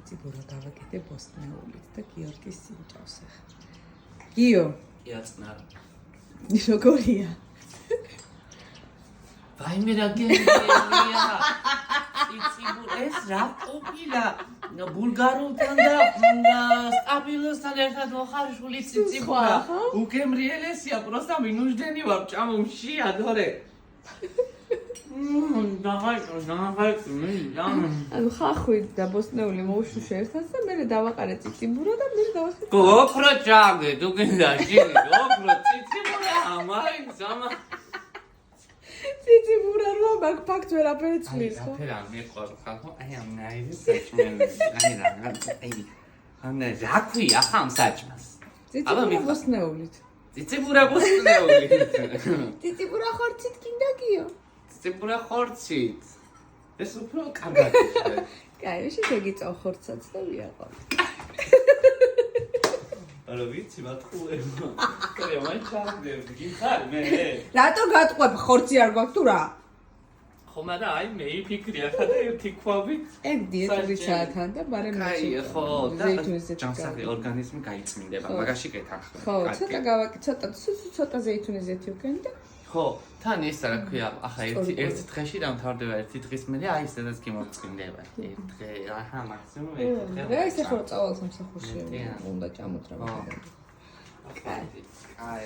ციციბურა გავაკეთე ბოსტნეულით და გიორგის სინჭავს ახლა. გიო, იაცნარ. როგორია? ვაიმე რა გენია. ციციბურ ეს რა ყოფილა? ბულგარულთან და სტაბილოსთან ერთად მოხარშული ციციბურა. უგემრიელესია, просто мы нуждენი ვარ ჭამომშია დორე. ანუ ხახვი და ბოსტნეული მოუშუშე ერთად და მე დავაყარე ციციბურა და მე დავახე. გოქრო ჭაგე, თუ გინდა ჟირი, გოქრო ციციბურა, მაინც ამა. ციციბურა რა მაგ ფაქტ ვერაფერი ცვლის ხო? რაფერა მეყვარს ხალხო, აი ამ ნაირი საჭმელი, აი რაღაცა, აი. ანა რა ქვია ხამ საჭმას? ციციბურა ბოსტნეულით. ციციბურა ბოსტნეულით. ციციბურა ხორცით გინდა გიო? ციციბურა ხორცით. ეს უფრო კარგად იქნება. კაი, შეგიწევ ხორცაც და ვიაყავ. არა ვიცი, მათყუება. კაი, მაინც ჩავდები, გიხარ მე. რატო გატყვებ ხორცი არ გვაქვს თუ რა? ხო, მაგრამ აი მე ფიქრია ხა და ერთი ქვავი. ეგ დიეტური ჩაათან და ბარემ კაი, ხო, და ზეითუნის ჯანსაღი ორგანიზმი გაიწმინდება, მაგაში გეთანხმები. ხო, ცოტა ზეითუნის ზეთი უკენი და ხო, თან ის რა ქვია, ახლა ერთ დღეში დამთავრდება ერთი დღის მერე, აი სადაც გიმოწყინდება. ერთ დღე, აჰა, მაქსიმუმ ერთი დღე. რა ისე ხო წავალ სამსახურში უნდა ჭამოთ რა. კაი. კაი.